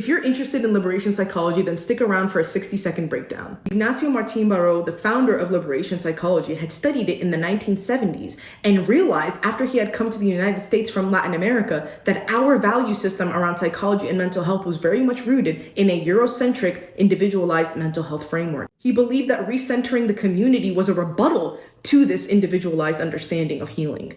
If you're interested in liberation psychology, then stick around for a 60-second breakdown. Ignacio Martín Baró, the founder of liberation psychology, had studied it in the 1970s and realized after he had come to the United States from Latin America that our value system around psychology and mental health was very much rooted in a Eurocentric, individualized mental health framework. He believed that recentering the community was a rebuttal to this individualized understanding of healing.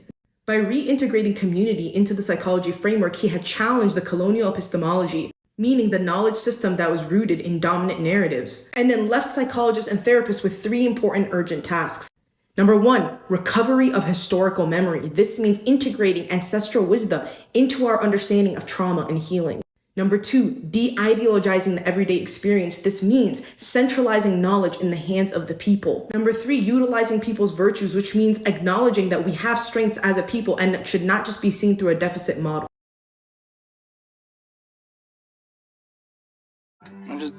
By reintegrating community into the psychology framework, he had challenged the colonial epistemology, meaning the knowledge system that was rooted in dominant narratives, and then left psychologists and therapists with 3 important urgent tasks. Number 1, recovery of historical memory. This means integrating ancestral wisdom into our understanding of trauma and healing. Number 2, de-ideologizing the everyday experience. This means centralizing knowledge in the hands of the people. Number 3, utilizing people's virtues, which means acknowledging that we have strengths as a people and that should not just be seen through a deficit model.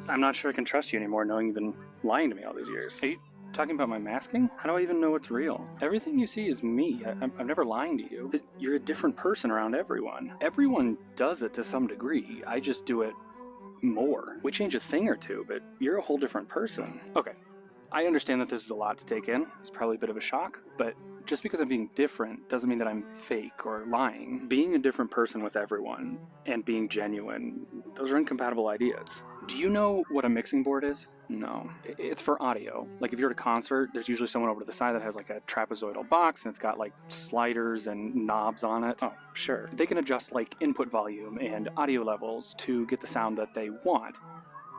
I'm not sure I can trust you anymore knowing you've been lying to me all these years. Are you talking about my masking? How do I even know what's real? Everything you see is me. I'm never lying to you. But you're a different person around everyone. Everyone does it to some degree. I just do it more. We change a thing or two, but you're a whole different person. Okay, I understand that this is a lot to take in. It's probably a bit of a shock, but just because I'm being different doesn't mean that I'm fake or lying. Being a different person with everyone and being genuine, those are incompatible ideas. Do you know what a mixing board is? No. It's for audio. Like if you're at a concert, there's usually someone over to the side that has like a trapezoidal box and it's got like sliders and knobs on it. Oh, sure. They can adjust like input volume and audio levels to get the sound that they want.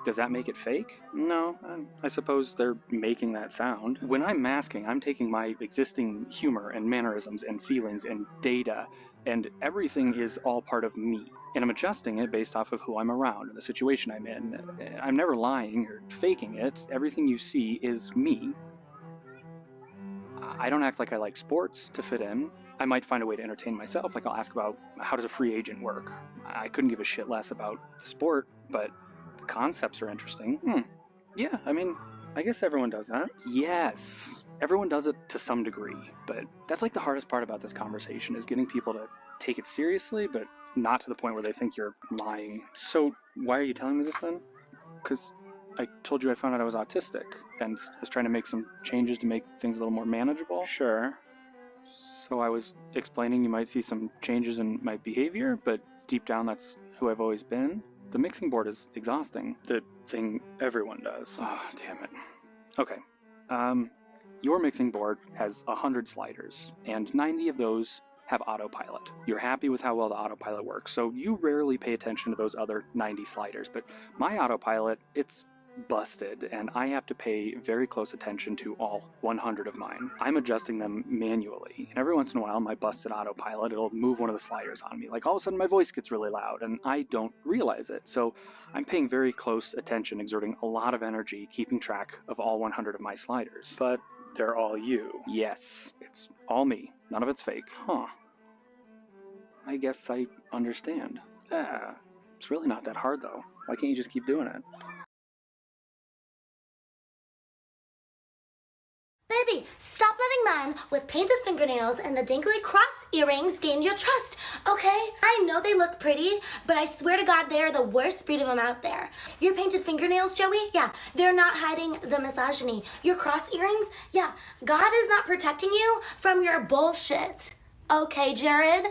Does that make it fake? No, I suppose they're making that sound. When I'm masking, I'm taking my existing humor and mannerisms and feelings and data, and everything is all part of me. And I'm adjusting it based off of who I'm around and the situation I'm in. I'm never lying or faking it. Everything you see is me. I don't act like I like sports to fit in. I might find a way to entertain myself, like I'll ask about how does a free agent work. I couldn't give a shit less about the sport, but the concepts are interesting. Yeah, I mean, I guess everyone does that. Yes, everyone does it to some degree, but that's like the hardest part about this conversation is getting people to take it seriously, but not to the point where they think you're lying. So why are you telling me this then? Because I told you I found out I was autistic and was trying to make some changes to make things a little more manageable. Sure. So I was explaining you might see some changes in my behavior, but deep down that's who I've always been. The mixing board is exhausting. The thing everyone does. Oh, damn it. Okay. Your mixing board has 100 sliders, and 90 of those have autopilot. You're happy with how well the autopilot works, so you rarely pay attention to those other 90 sliders, but my autopilot, it's busted, and I have to pay very close attention to all 100 of mine. I'm adjusting them manually, and every once in a while my busted autopilot, it'll move one of the sliders on me. Like all of a sudden my voice gets really loud, and I don't realize it. So I'm paying very close attention, exerting a lot of energy, keeping track of all 100 of my sliders. But they're all you. Yes, it's all me. None of it's fake. Huh. I guess I understand. Yeah, it's really not that hard though. Why can't you just keep doing it? Baby, stop letting men with painted fingernails and the dangly cross earrings gain your trust, okay? I know they look pretty, but I swear to God, they are the worst breed of them out there. Your painted fingernails, Joey? Yeah, they're not hiding the misogyny. Your cross earrings? Yeah, God is not protecting you from your bullshit. Okay, Jared?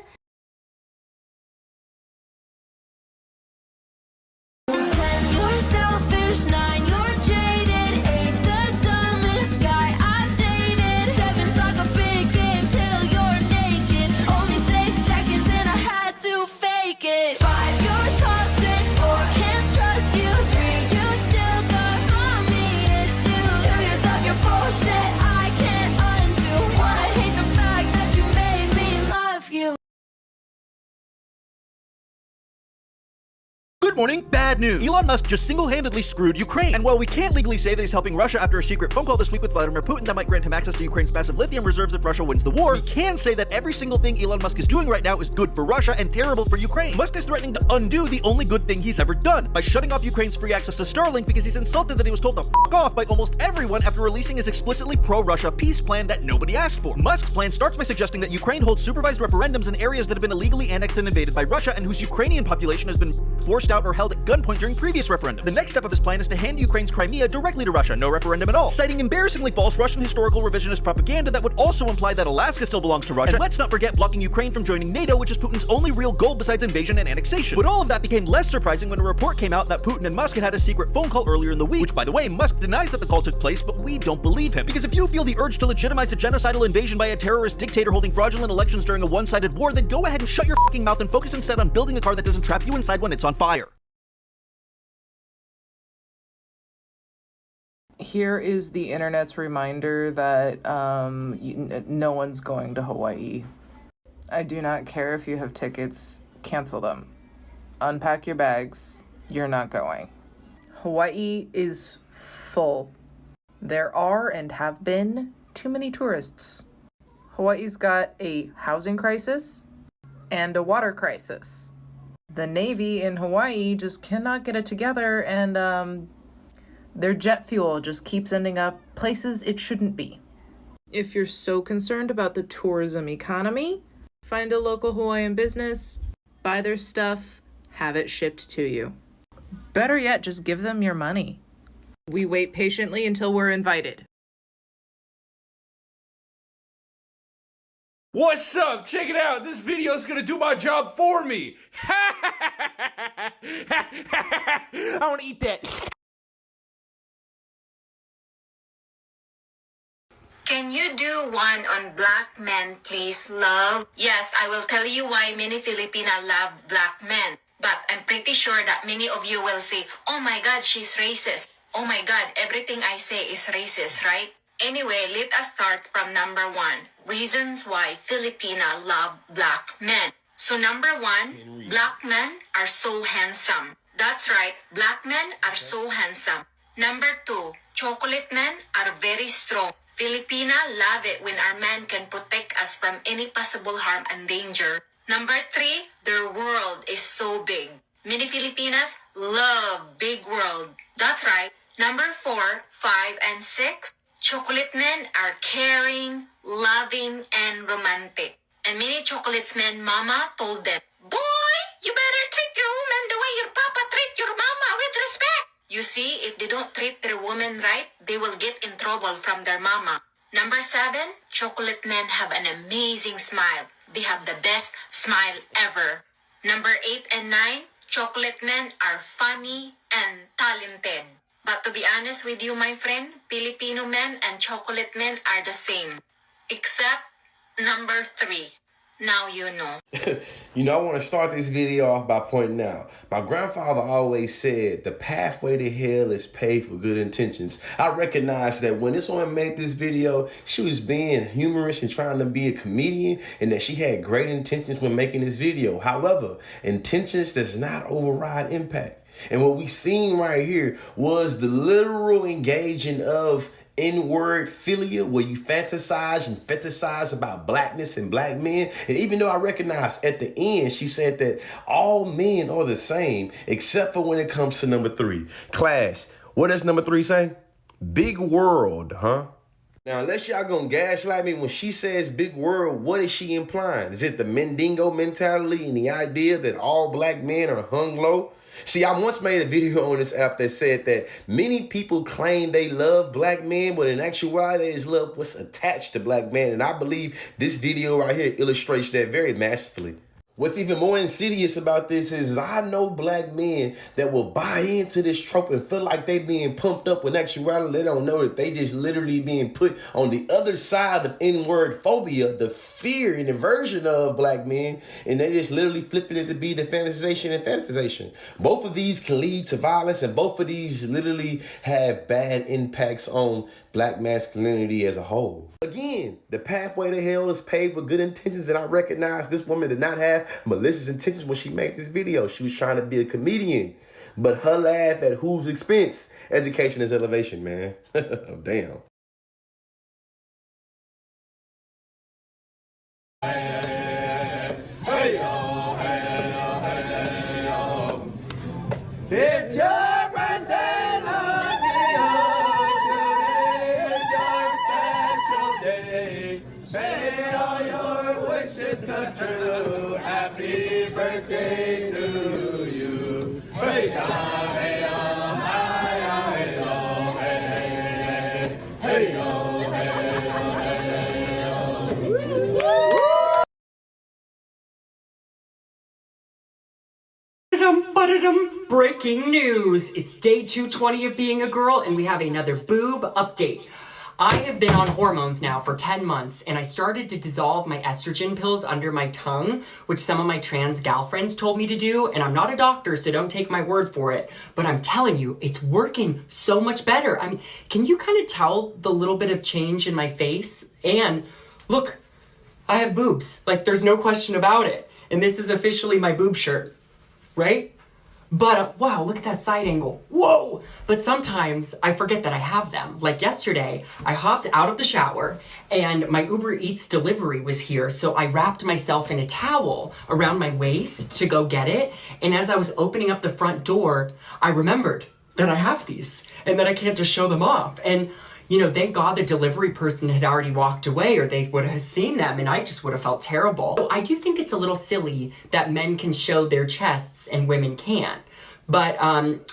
Good morning, bad news. Elon Musk just single-handedly screwed Ukraine. And while we can't legally say that he's helping Russia after a secret phone call this week with Vladimir Putin that might grant him access to Ukraine's massive lithium reserves if Russia wins the war, we can say that every single thing Elon Musk is doing right now is good for Russia and terrible for Ukraine. Musk is threatening to undo the only good thing he's ever done by shutting off Ukraine's free access to Starlink because he's insulted that he was told to f*** off by almost everyone after releasing his explicitly pro-Russia peace plan that nobody asked for. Musk's plan starts by suggesting that Ukraine holds supervised referendums in areas that have been illegally annexed and invaded by Russia and whose Ukrainian population has been forced out or or held at gunpoint during previous referendums. The next step of his plan is to hand Ukraine's Crimea directly to Russia, no referendum at all, citing embarrassingly false Russian historical revisionist propaganda that would also imply that Alaska still belongs to Russia. And let's not forget blocking Ukraine from joining NATO, which is Putin's only real goal besides invasion and annexation. But all of that became less surprising when a report came out that Putin and Musk had a secret phone call earlier in the week, which, by the way, Musk denies that the call took place, but we don't believe him. Because if you feel the urge to legitimize a genocidal invasion by a terrorist dictator holding fraudulent elections during a one-sided war, then go ahead and shut your fucking mouth and focus instead on building a car that doesn't trap you inside when it's on fire. Here is the internet's reminder that no one's going to Hawaii. I do not care if you have tickets, cancel them. Unpack your bags, you're not going. Hawaii is full. There are and have been too many tourists. Hawaii's got a housing crisis and a water crisis. The Navy in Hawaii just cannot get it together, and their jet fuel just keeps ending up places it shouldn't be. If you're so concerned about the tourism economy, find a local Hawaiian business, buy their stuff, have it shipped to you. Better yet, just give them your money. We wait patiently until we're invited. What's up? Check it out. This video is gonna do my job for me. I want to eat that. Can you do one on black men, please, love? Yes, I will tell you why many Filipina love black men. But I'm pretty sure that many of you will say, oh my God, she's racist. Oh my God, everything I say is racist, right? Anyway, let us start from number 1. Reasons why Filipina love black men. So number 1, black men are so handsome. That's right, black men are so handsome. Number 2, chocolate men are very strong. Filipina love it when our men can protect us from any possible harm and danger. Number 3, their world is so big. Many Filipinas love big world. That's right. Number 4, 5, and 6, chocolate men are caring, loving, and romantic. And many chocolates men mama told them, boy, you better treat your woman the way your papa treat your mama with respect. You see, if they don't treat their woman right, they will get in trouble from their mama. Number 7, chocolate men have an amazing smile. They have the best smile ever. Number 8 and 9, chocolate men are funny and talented. But to be honest with you, my friend, Filipino men and chocolate men are the same. Except number 3. Now you know. You know, I want to start this video off by pointing out, my grandfather always said the pathway to hell is paved with good intentions. I recognize that when this woman made this video, she was being humorous and trying to be a comedian, and that she had great intentions when making this video. However, intentions does not override impact. And what we seen right here was the literal engaging of N-word philia, where you fantasize and fetishize about blackness and black men. And even though I recognize at the end, she said that all men are the same, except for when it comes to number 3. Class, what does number 3 say? Big world, huh? Now, unless y'all gonna gaslight me when she says big world, what is she implying? Is it the Mendingo mentality and the idea that all black men are hung low? See, I once made a video on this app that said that many people claim they love black men, but in actuality, they just love what's attached to black men. And I believe this video right here illustrates that very masterfully. What's even more insidious about this is I know black men that will buy into this trope and feel like they being pumped up when actuality they don't know that they just literally being put on the other side of N-word phobia, the fear and aversion of black men, and they just literally flipping it to be the fantasization and fantasization. Both of these can lead to violence, and both of these literally have bad impacts on black masculinity as a whole. Again, the pathway to hell is paved with good intentions, and I recognize this woman did not have malicious intentions when she made this video. She was trying to be a comedian, but her laugh at whose expense? Education is elevation, man. Damn. It's your birthday, today is your special day. May all your wishes come true. Happy birthday to you. Hey, Breaking news! It's day 220 of being a girl, and we have another boob update. I have been on hormones now for 10 months, and I started to dissolve my estrogen pills under my tongue, which some of my trans gal friends told me to do, and I'm not a doctor, so don't take my word for it, but I'm telling you, it's working so much better. I mean, can you kind of tell the little bit of change in my face? And look, I have boobs. Like, there's no question about it. And this is officially my boob shirt, right? But, wow, look at that side angle. Whoa! But sometimes I forget that I have them. Like yesterday, I hopped out of the shower and my Uber Eats delivery was here. So I wrapped myself in a towel around my waist to go get it. And as I was opening up the front door, I remembered that I have these and that I can't just show them off. And, you know, thank God the delivery person had already walked away or they would have seen them and I just would have felt terrible. So I do think it's a little silly that men can show their chests and women can't. But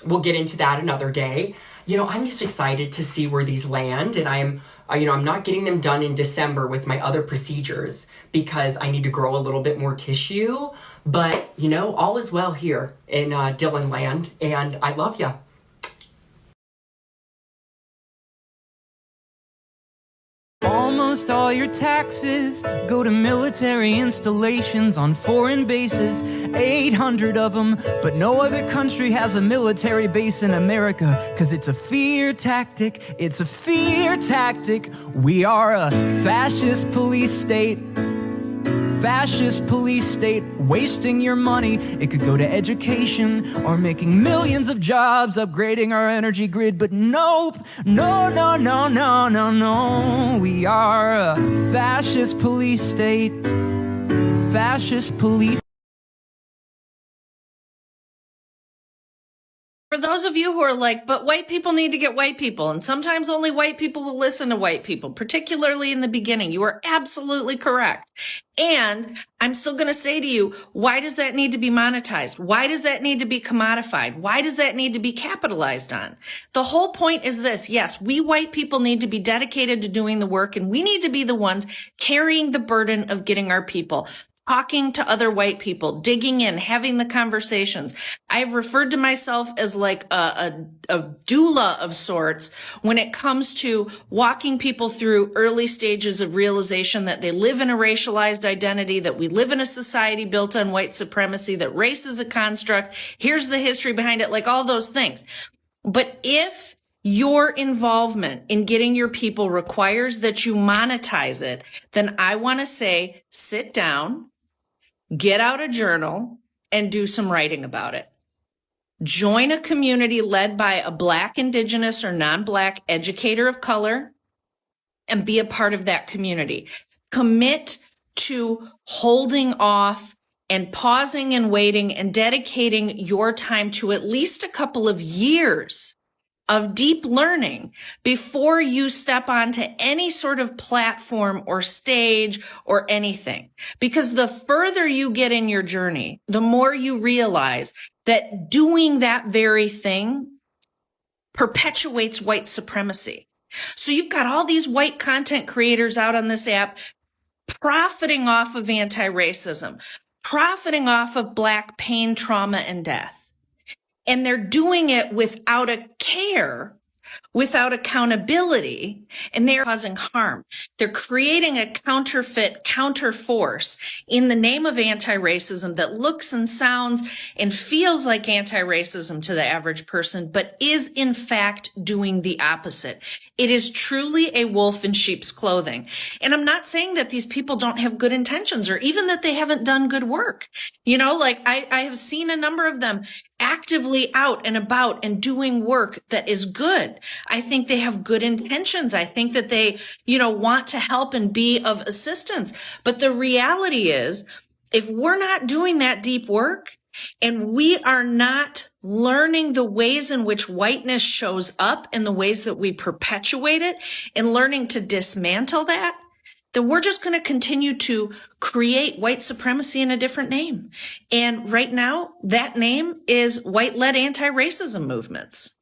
we'll get into that another day. You know, I'm just excited to see where these land, and I'm not getting them done in December with my other procedures because I need to grow a little bit more tissue. But, you know, all is well here in Dylan land, and I love ya. Almost all your taxes go to military installations on foreign bases, 800 of them, but no other country has a military base in America, cause it's a fear tactic, it's a fear tactic. We are a fascist police state. Fascist police state, wasting your money. It could go to education or making millions of jobs, upgrading our energy grid. But nope, no, no, no, no, no, no. We are a fascist police state. Fascist police. For those of you who are like, but white people need to get white people, and sometimes only white people will listen to white people, particularly in the beginning, you are absolutely correct. And I'm still going to say to you, why does that need to be monetized? Why does that need to be commodified? Why does that need to be capitalized on? The whole point is this. Yes, we white people need to be dedicated to doing the work, and we need to be the ones carrying the burden of getting our people, talking to other white people, digging in, having the conversations. I've referred to myself as like a doula of sorts when it comes to walking people through early stages of realization that they live in a racialized identity, that we live in a society built on white supremacy, that race is a construct. Here's the history behind it, like all those things. But if your involvement in getting your people requires that you monetize it, then I want to say, sit down, get out a journal, and do some writing about it. Join a community led by a Black, Indigenous, or non-Black educator of color and be a part of that community. Commit to holding off and pausing and waiting and dedicating your time to at least a couple of years of deep learning before you step onto any sort of platform or stage or anything. Because the further you get in your journey, the more you realize that doing that very thing perpetuates white supremacy. So you've got all these white content creators out on this app profiting off of anti-racism, profiting off of Black pain, trauma, and death. And they're doing it without a care, without accountability, and they're causing harm. They're creating a counterfeit counterforce in the name of anti-racism that looks and sounds and feels like anti-racism to the average person, but is in fact doing the opposite. It is truly a wolf in sheep's clothing. And I'm not saying that these people don't have good intentions or even that they haven't done good work. You know, like I have seen a number of them actively out and about and doing work that is good. I think they have good intentions. I think that they, want to help and be of assistance. But the reality is, if we're not doing that deep work and we are not learning the ways in which whiteness shows up and the ways that we perpetuate it and learning to dismantle that, then we're just going to continue to create white supremacy in a different name. And right now, that name is white-led anti-racism movements.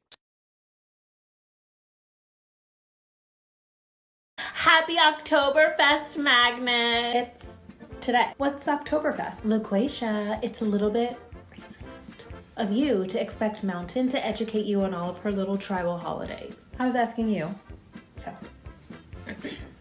Happy Oktoberfest, Magnet. It's today. What's Oktoberfest? LaQuasia, it's a little bit racist. of you to expect Mountain to educate you on all of her little tribal holidays. I was asking you. So,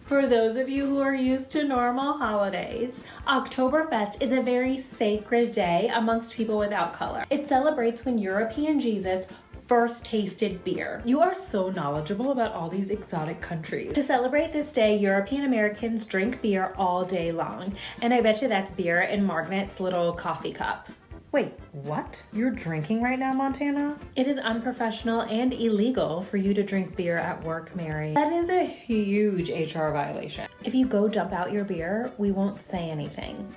for those of you who are used to normal holidays, Oktoberfest is a very sacred day amongst people without color. It celebrates when European Jesus first tasted beer. You are so knowledgeable about all these exotic countries. To celebrate this day, European Americans drink beer all day long. And I bet you that's beer in Margaret's little coffee cup. Wait, what? You're drinking right now, Montana? It is unprofessional and illegal for you to drink beer at work, Mary. That is a huge HR violation. If you go dump out your beer, we won't say anything.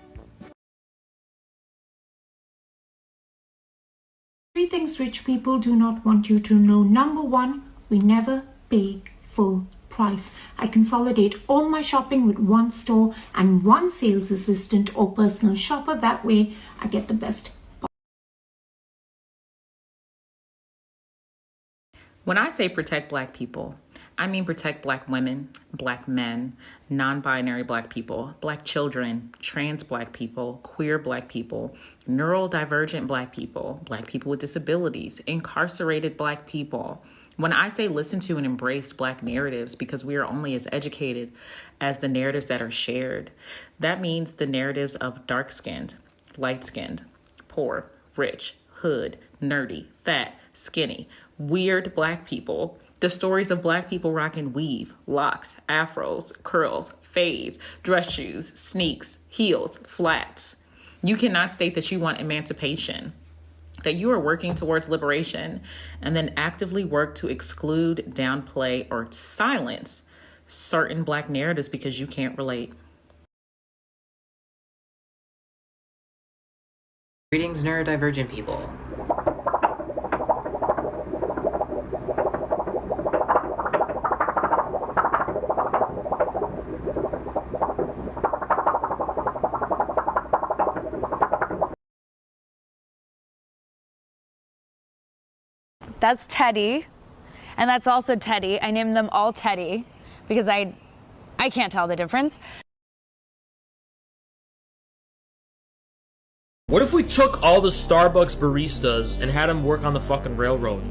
3 things rich people do not want you to know. Number 1, we never pay full price. I consolidate all my shopping with one store and one sales assistant or personal shopper. That way I get the best. When I say protect Black people, I mean protect Black women, Black men, non-binary Black people, Black children, trans Black people, queer Black people, neurodivergent Black people with disabilities, incarcerated Black people. When I say listen to and embrace Black narratives, because we are only as educated as the narratives that are shared, that means the narratives of dark-skinned, light-skinned, poor, rich, hood, nerdy, fat, skinny, weird Black people, the stories of Black people rocking weave, locks, afros, curls, fades, dress shoes, sneaks, heels, flats. You cannot state that you want emancipation, that you are working towards liberation, and then actively work to exclude, downplay, or silence certain Black narratives because you can't relate. Greetings, neurodivergent people. That's Teddy, and that's also Teddy. I named them all Teddy because I can't tell the difference. What if we took all the Starbucks baristas and had them work on the fucking railroad?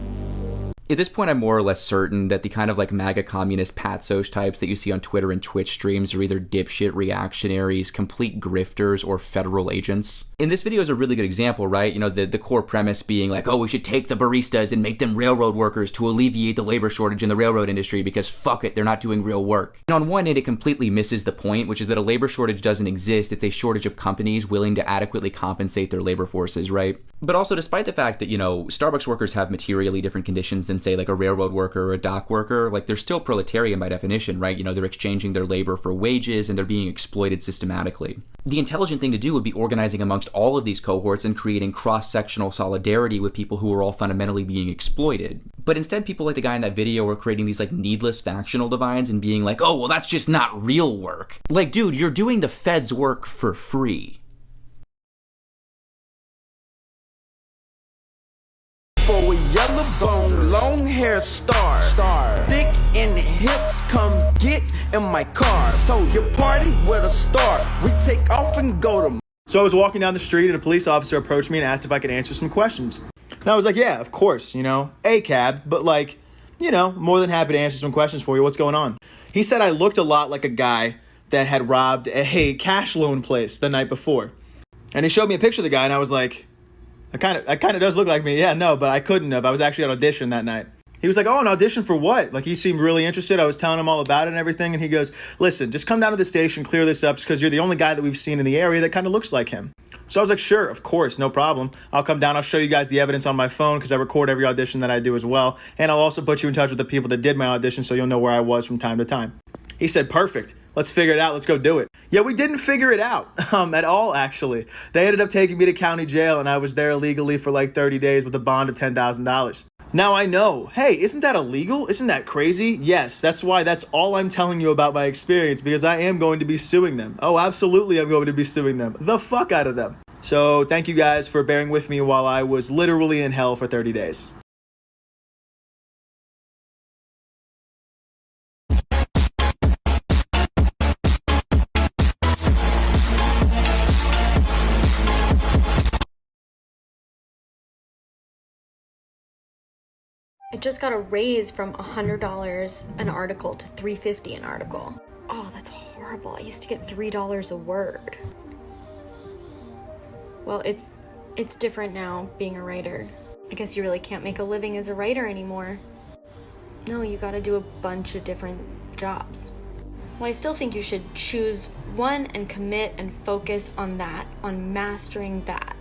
At this point, I'm more or less certain that the kind of like MAGA communist patsos types that you see on Twitter and Twitch streams are either dipshit reactionaries, complete grifters, or federal agents. And this video is a really good example, right? You know, the core premise being like, oh, we should take the baristas and make them railroad workers to alleviate the labor shortage in the railroad industry because fuck it, they're not doing real work. And on one end, it completely misses the point, which is that a labor shortage doesn't exist. It's a shortage of companies willing to adequately compensate their labor forces, right? But also, despite the fact that, you know, Starbucks workers have materially different conditions than, say, like a railroad worker or a dock worker, like they're still proletarian by definition, right? You know, they're exchanging their labor for wages and they're being exploited systematically. The intelligent thing to do would be organizing amongst all of these cohorts and creating cross-sectional solidarity with people who are all fundamentally being exploited. But instead, people like the guy in that video are creating these like needless factional divides and being like, oh, well, that's just not real work. Like, dude, you're doing the Fed's work for free. For a yellow bone, long hair star. Thick in the hips, come get in my car. So you party with a star. We take off and go to. So I was walking down the street and a police officer approached me and asked if I could answer some questions. And I was like, yeah, of course, you know, a cab, but like, you know, more than happy to answer some questions for you. What's going on? He said I looked a lot like a guy that had robbed a cash loan place the night before. And he showed me a picture of the guy and I was like, that kind of does look like me. Yeah, no, but I couldn't have. I was actually at audition that night. He was like, oh, an audition for what? Like, he seemed really interested. I was telling him all about it and everything. And he goes, listen, just come down to the station, clear this up, because you're the only guy that we've seen in the area that kind of looks like him. So I was like, sure, of course, no problem. I'll come down. I'll show you guys the evidence on my phone because I record every audition that I do as well. And I'll also put you in touch with the people that did my audition so you'll know where I was from time to time. He said, perfect. Let's figure it out. Let's go do it. Yeah, we didn't figure it out at all, actually. They ended up taking me to county jail, and I was there illegally for like 30 days with a bond of $10,000. Now I know, hey, isn't that illegal? Isn't that crazy? Yes, that's why that's all I'm telling you about my experience, because I am going to be suing them. Oh, absolutely, I'm going to be suing them. The fuck out of them. So thank you guys for bearing with me while I was literally in hell for 30 days. It just got a raise from $100 an article to $3.50 an article. Oh, that's horrible. I used to get $3 a word. Well, it's different now being a writer. I guess you really can't make a living as a writer anymore. No, you gotta do a bunch of different jobs. Well, I still think you should choose one and commit and focus on that, on mastering that.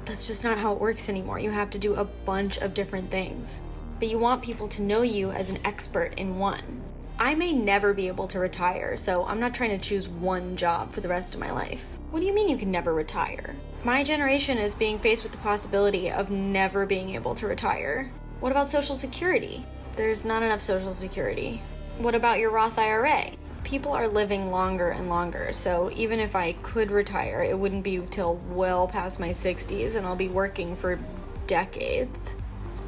That's just not how it works anymore. You have to do a bunch of different things. But you want people to know you as an expert in one. I may never be able to retire, so I'm not trying to choose one job for the rest of my life. What do you mean you can never retire? My generation is being faced with the possibility of never being able to retire. What about Social Security? There's not enough Social Security. What about your Roth IRA? People are living longer and longer, so even if I could retire, it wouldn't be till well past my 60s, and I'll be working for decades.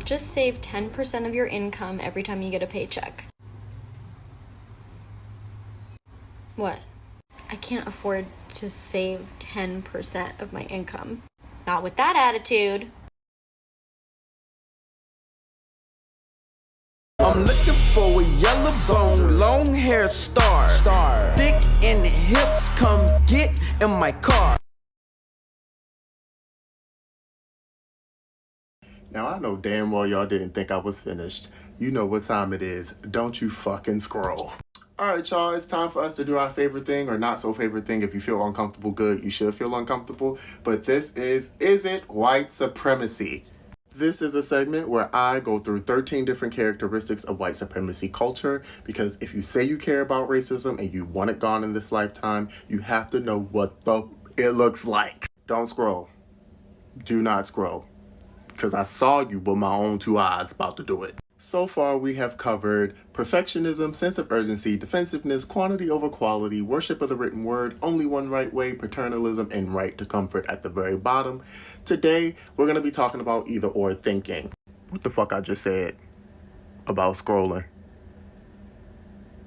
Just save 10% of your income every time you get a paycheck. What? I can't afford to save 10% of my income. Not with that attitude. I'm looking for a yellow bone, long hair star. Thick in the hips, come get in my car. Now I know damn well y'all didn't think I was finished. You know what time it is. Don't you fucking scroll. Alright y'all, it's time for us to do our favorite thing or not so favorite thing. If you feel uncomfortable, good. You should feel uncomfortable. But this is it white supremacy? This is a segment where I go through 13 different characteristics of white supremacy culture, because if you say you care about racism and you want it gone in this lifetime, you have to know what it looks like. Don't scroll. Do not scroll. Because I saw you with my own two eyes about to do it. So far, we have covered perfectionism, sense of urgency, defensiveness, quantity over quality, worship of the written word, only one right way, paternalism, and right to comfort at the very bottom. Today, we're going to be talking about either or thinking. What the fuck I just said about scrolling?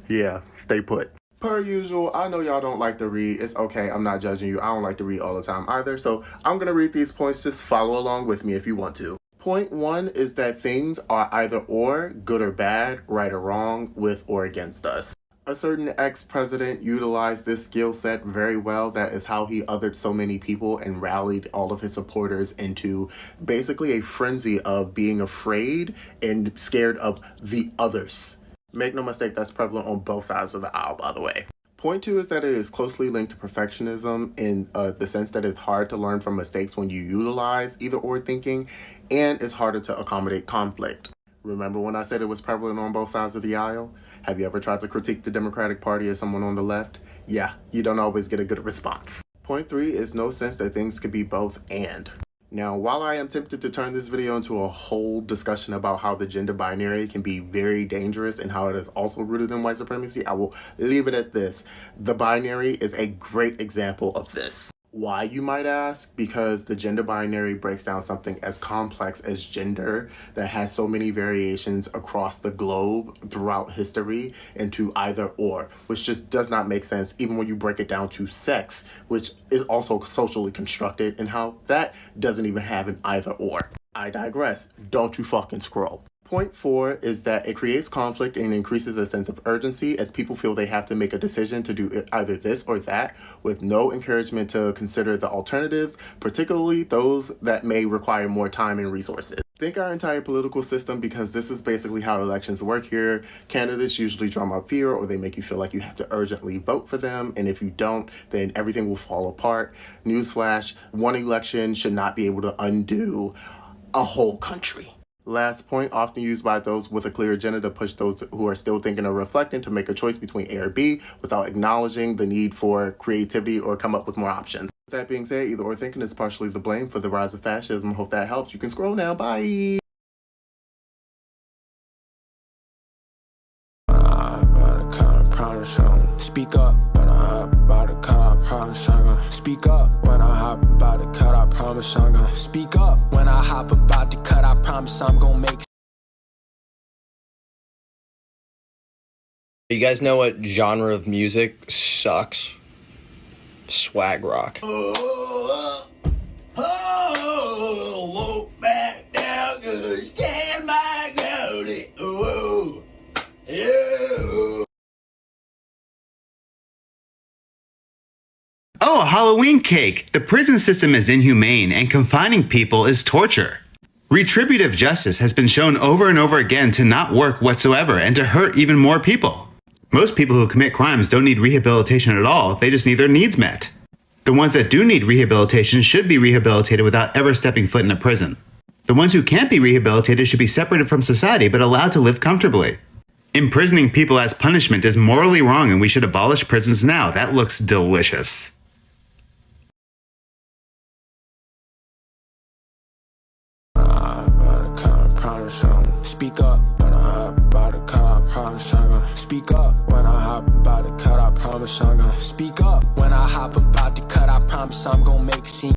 Yeah, stay put. Per usual, I know y'all don't like to read. It's okay, I'm not judging you. I don't like to read all the time either. So I'm going to read these points. Just follow along with me if you want to. Point 1 is that things are either or, good or bad, right or wrong, with or against us. A certain ex-president utilized this skill set very well. That is how he othered so many people and rallied all of his supporters into basically a frenzy of being afraid and scared of the others. Make no mistake, that's prevalent on both sides of the aisle, by the way. Point 2 is that it is closely linked to perfectionism in the sense that it's hard to learn from mistakes when you utilize either or thinking, and it's harder to accommodate conflict. Remember when I said it was prevalent on both sides of the aisle? Have you ever tried to critique the Democratic Party as someone on the left? Yeah, you don't always get a good response. Point 3 is no sense that things could be both and. Now, while I am tempted to turn this video into a whole discussion about how the gender binary can be very dangerous and how it is also rooted in white supremacy, I will leave it at this. The binary is a great example of this. Why, you might ask? Because the gender binary breaks down something as complex as gender that has so many variations across the globe throughout history into either or, which just does not make sense even when you break it down to sex, which is also socially constructed, and how that doesn't even have an either or. I digress. Don't you fucking scroll. Point 4 is that it creates conflict and increases a sense of urgency as people feel they have to make a decision to do either this or that, with no encouragement to consider the alternatives, particularly those that may require more time and resources. Think our entire political system, because this is basically how elections work here. Candidates usually drum up fear, or they make you feel like you have to urgently vote for them, and if you don't, then everything will fall apart. Newsflash, one election should not be able to undo a whole country. Last point, often used by those with a clear agenda to push those who are still thinking or reflecting to make a choice between A or B without acknowledging the need for creativity or come up with more options. With that being said, either or thinking is partially the blame for the rise of fascism. Hope that helps. You can scroll now. Bye. Speak up when I hop about to cut, I promise I'm gonna speak up when I hop about to cut, I promise I'm gonna speak up when I hop about to cut, I promise I'm gonna make. You guys know what genre of music sucks? Swag rock. Walk back down, good, stand my ground. Oh, Halloween cake! The prison system is inhumane and confining people is torture. Retributive justice has been shown over and over again to not work whatsoever and to hurt even more people. Most people who commit crimes don't need rehabilitation at all, they just need their needs met. The ones that do need rehabilitation should be rehabilitated without ever stepping foot in a prison. The ones who can't be rehabilitated should be separated from society but allowed to live comfortably. Imprisoning people as punishment is morally wrong and we should abolish prisons now. That looks delicious. Speak up when I hop about to cut, I promise I'm gonna speak up when I hop about to cut, I promise I'm gonna speak up when I hop about to cut, I promise I'm gonna make a scene.